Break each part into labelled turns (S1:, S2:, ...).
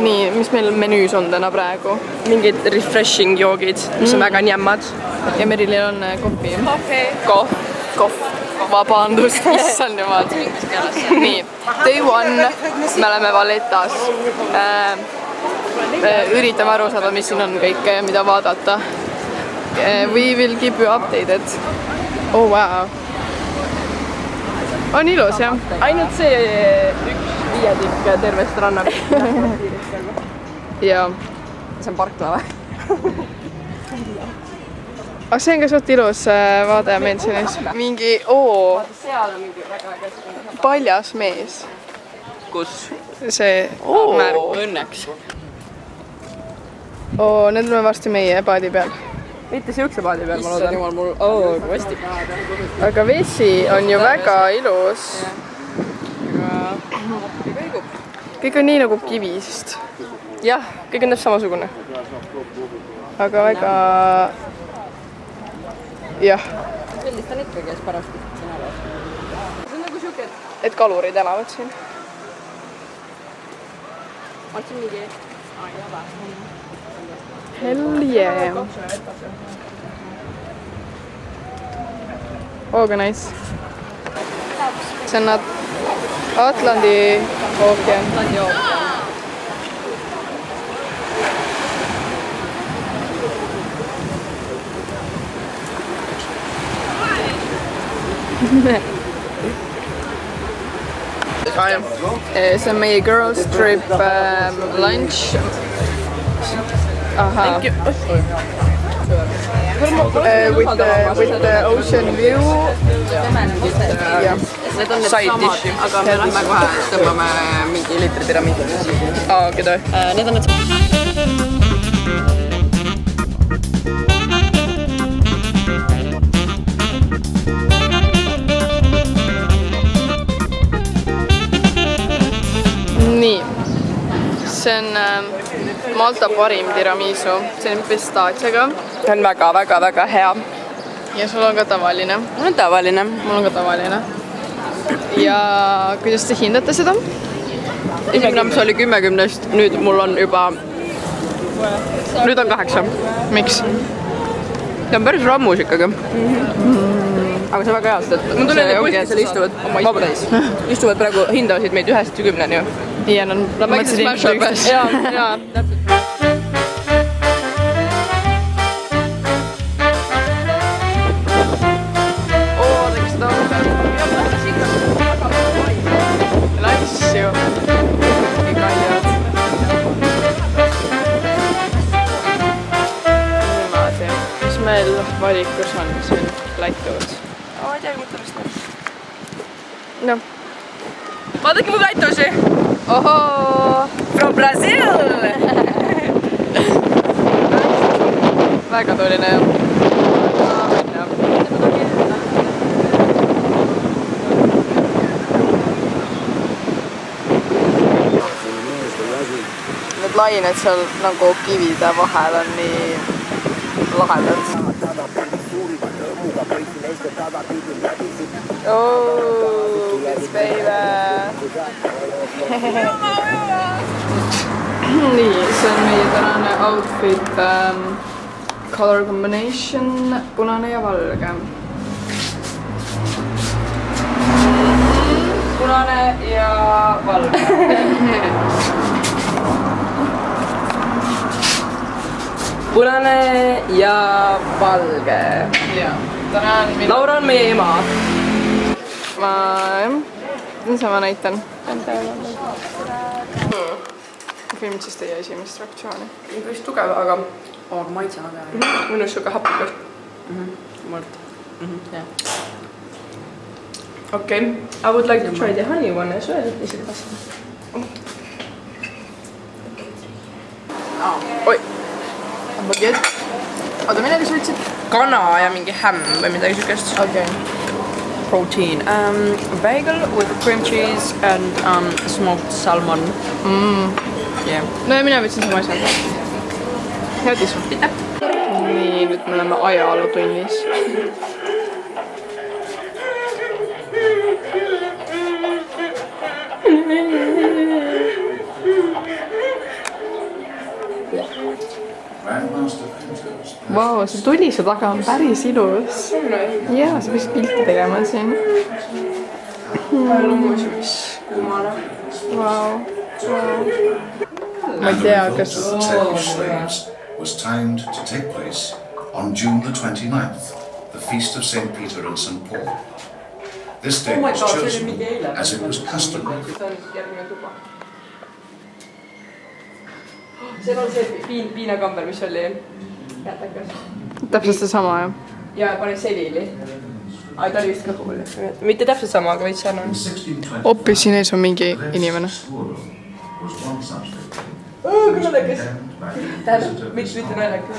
S1: nii, mis meil menüüs on täna praegu? Mingid refreshing joogid, mis on väga njämmad. Ja Merilil on kohvi. Kohv. Vabandust, issand jumal. Nii, day one, me oleme Valletas. Üritame aru saada, mis siin on kõike ja mida vaadata. We will keep you updated. Oh, wow. On ilus, jah? Ainult see 1/5 tervest rannast. Ja. See on parkla või? Aga see on ka suht ilus vaade meil siin ees. Mingi, seal on mingi väga paljas mees. Kus? See märg. Õnneks. Need oleme varsti meie paadi peal. Mitte siukse paadi peal, ma loodan. Issand jumal, mul kui vastik. Aga vesi on ju väga ilus. Kõik on nii nagu kivist. Jah, kõik on täpselt samasugune. Aga väga... Jah. Sellist on ikka, kes pärast siin alas. See on nagu siuke, et kalurid elavad siin. On siin mingi... Hell yeah. Ooga nice. See on Atlandi ookean. See on meie girls trip lunch. Aha. With the ocean view. Need on need samad, aga me lähme kohe tõmbame mingi litri tiramiidi. Okei, toi. Need on need Nii, see on Malta parim tiramisu, see on pistaatsiaga. See on väga hea. Ja sul on ka tavaline? Mul on tavaline. Mul on ka tavaline. Ja kuidas te hindate seda? Esimene see oli 10-10, nüüd mul on juba... Nüüd on 8. Miks? See on päris rammus ikkagi. Aga see on väga hea, sest mul tuli enne pulti, seal istuvad praegu hindasid meid 1-10 ju. Ja, nad mõtlesid üksteist. Jaa, täpselt. Teeks seda õudel. Lasju. Nii kaljad. Niimoodi. Mis meil valikus on siin läituvad? Ma ei tea, kuidas seda. No. Vaadake mu läitusi! Ohoo! From Brazil! Väga tuline jah. Need lained seal nagu kivide vahel on nii lahedad. Oh, yes baby! Nii, see on meie tänane outfit color combination, punane ja valge. Punane ja valge. Punane ja valge. Laura on meie ema. Ma näitan. Filmid siis teie esimest reaktsiooni. Päris tugev, aga maitse on väga. Mõnus siuke hapukas. Mõrt. Okay. I would like to try the honey one as well. Oi. Baguette. Oota, millega sa võtsid? Kana ja mingi hämm või midagi siukest. Okay. Protein. Bagel with cream cheese and smoked salmon. Yeah. No ja mina võtsin sama asja. Head isu. Nii, nüüd me oleme ajalootunnis. Vau, see tulise taga on päris ilus. Jaa, sa peaks pilti tegema siin. Vau. Ma ei tea, kas...
S2: was timed to take place on June the 29th, the feast of St. Peter and St. Paul. This date was chosen as it was customary.
S3: See on see piinakamber, mis oli jätakas.
S1: Täpselt see sama, jah?
S3: Ja pani selili. Ai, ta oli vist kõhul. Mitte täpselt sama, aga võid seal on.
S1: Hoppis siin ees on mingi inimene.
S3: Küll naljakas. Tähendab, mitte naljakas.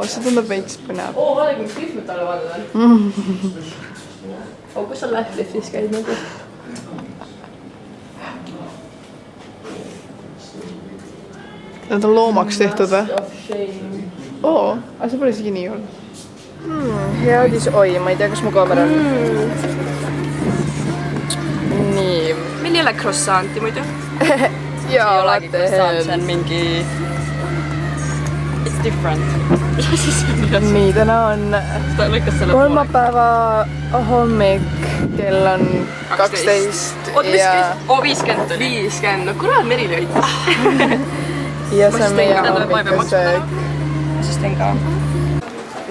S1: See tundub veits põnev.
S3: Vaadake, mis rühmad talle vaadata. Kus sa lähtliftis käid nagu?
S1: Nad on loomaks tehtud või? Aga see pole isegi nii olnud. Hea uudis, oi, ma ei tea, kas mu kaamera on. Nii.
S3: Meil ei ole crossanti muidu.
S1: Jaa,
S3: olegi croissant, see on mingi... It's different.
S1: Nii, täna on kolmapäeva hommik, kell on 12.
S3: Oot, mis käis? 50 oli. 50, no kurat, Merili võitis.
S1: Ja see on meie hommikussöök.
S3: Siis teen ka.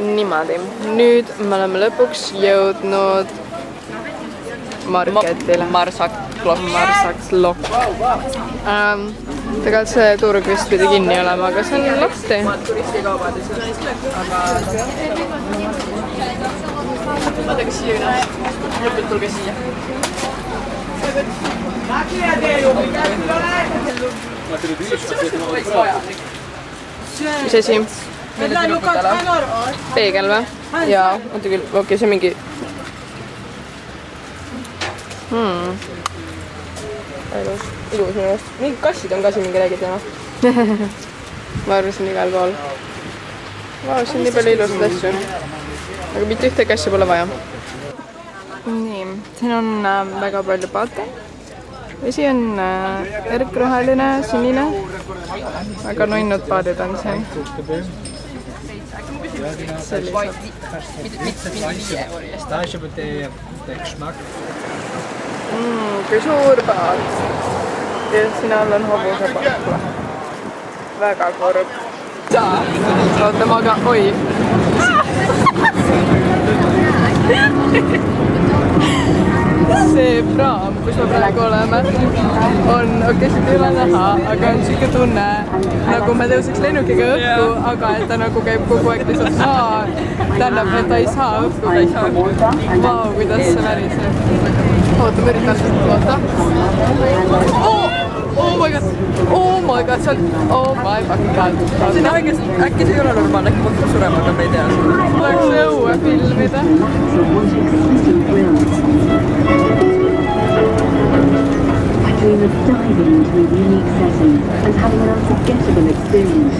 S1: Niimoodi. Nüüd me oleme lõpuks jõudnud marketile. Marsakklokk. Tegelikult see turg vist pidi kinni olema, aga see on lahti.
S3: Vaata, kas siia üle. Lõpult tulge siia.
S1: Mis asi? Peegel või?
S3: Jaa, oota küll, okei, see on mingi... Ilus minu eest. Mingi kassid on ka siin mingi räägi teema.
S1: Ma arvasin igal pool. Vau, siin on nii palju ilusad asju. Aga mitte ühte kassi pole vaja. Nii, siin on väga palju paate. Vesi on erkroheline, sinine. Väga nunnud paadid on siin. Kui suur paat. Ja siin all on hobuse pakla. Väga kurb. Oota, ma ka... Oi! See praam, kus me praegu oleme, on, okei, seda ei ole näha, aga on siuke tunne, nagu me tõuseks lennukiga õhku, aga et ta nagu käib kogu aeg lihtsalt tähendab, et ta ei saa õhku. Vau, kuidas see väriseb. Oota, ma üritan seda vaata. Oh my god, see on... Oh my fucking god.
S3: See on äkki see ei ole normaalne, äkki ma hakkan surema, aga me ei tea.
S1: Oleks see õue filmida.
S4: I dream of diving into a unique setting and having an unforgettable experience.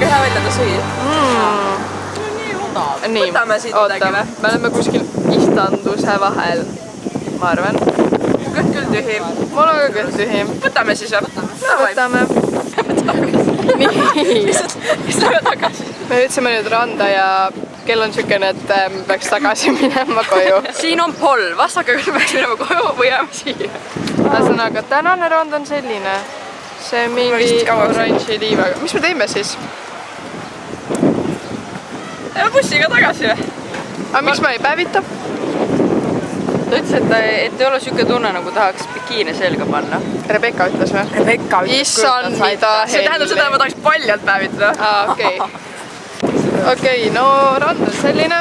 S3: Hea välja ta sõi.
S1: Nii, oota, me oleme kuskil istanduse vahel, ma arvan.
S3: Kõht küll tühi.
S1: Mul on ka kõht tühi.
S3: Võtame siis või?
S1: Võtame. Nii.
S3: Lähme tagasi.
S1: Me jõudsime nüüd randa ja kell on siukene, et me peaks tagasi minema koju.
S3: Siin on polv, vastake, kas peaks minema koju või jääme siia.
S1: Ühesõnaga, tänane rand on selline. See on mingi oranži liivaga. Mis me teeme siis?
S3: Lähme bussiga tagasi või?
S1: Aga miks ma ei päevita?
S3: Ta ütles, et ei ole siuke tunne, nagu tahaks bikiine selga panna.
S1: Rebecca ütles või?
S3: Rebecca ütles.
S1: Issand, mida helli.
S3: See tähendab seda, et ma tahaks paljalt päevitada.
S1: Okei. Okei, no rand on selline.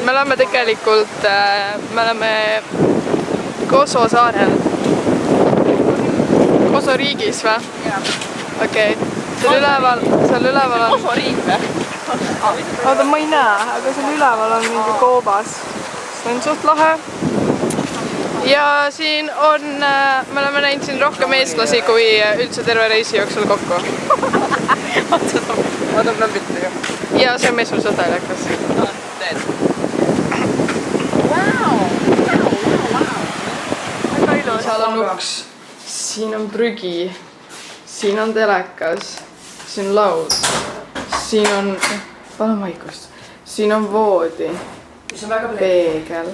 S1: Me oleme tegelikult, me oleme Kosovo saarel. Kosovo riigis või? Okei. Seal üleval on...
S3: Kosovo riik või?
S1: Oota, ma ei näe, aga seal üleval on mingi koobas. See on suht lahe. ja siin on, me oleme näinud siin rohkem eestlasi kui üldse terve reisi jooksul kokku.
S3: Vaadab läbiti ju.
S1: Ja see on meil sul sõdelekas.
S3: Teed.
S1: Seal on uks, siin on prügi, siin on telekas, siin on laud, siin on, palun vaikust, siin on voodi, peegel,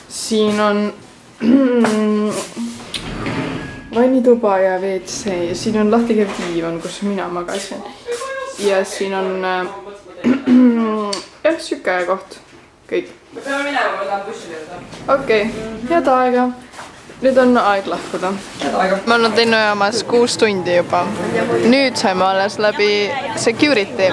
S1: siin on vannituba ja WC ja siin on lahti käiv diivan, kus mina magasin. Ja siin on jah, süke koht, kõik.
S3: Me peame minema, ma tahan bussi juurde.
S1: Okei, head aega. Nüüd on aeg lahkuda. Ma olen lennujaamas 6 tundi juba. Nüüd saime alles läbi security.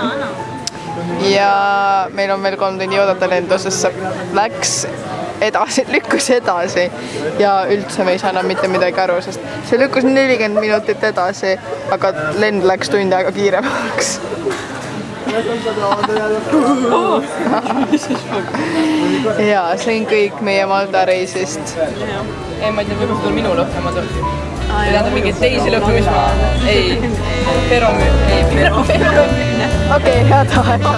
S1: Ja meil on veel 3 tundi oodata lendu, sest see läks edasi, lükkus edasi. Ja üldse me ei saa enam mitte midagi aru, sest see lükkus 40 minutit edasi, aga lend läks tund aega kiiremaks. Ja see on kõik meie Malta reisist.
S3: Ei, ma ei tea, võib-olla minu lõppema tuleb. Ei tähendab mingeid teisi lõppu, mis ma... Ei, Feromüüne.
S1: Okei, head aega.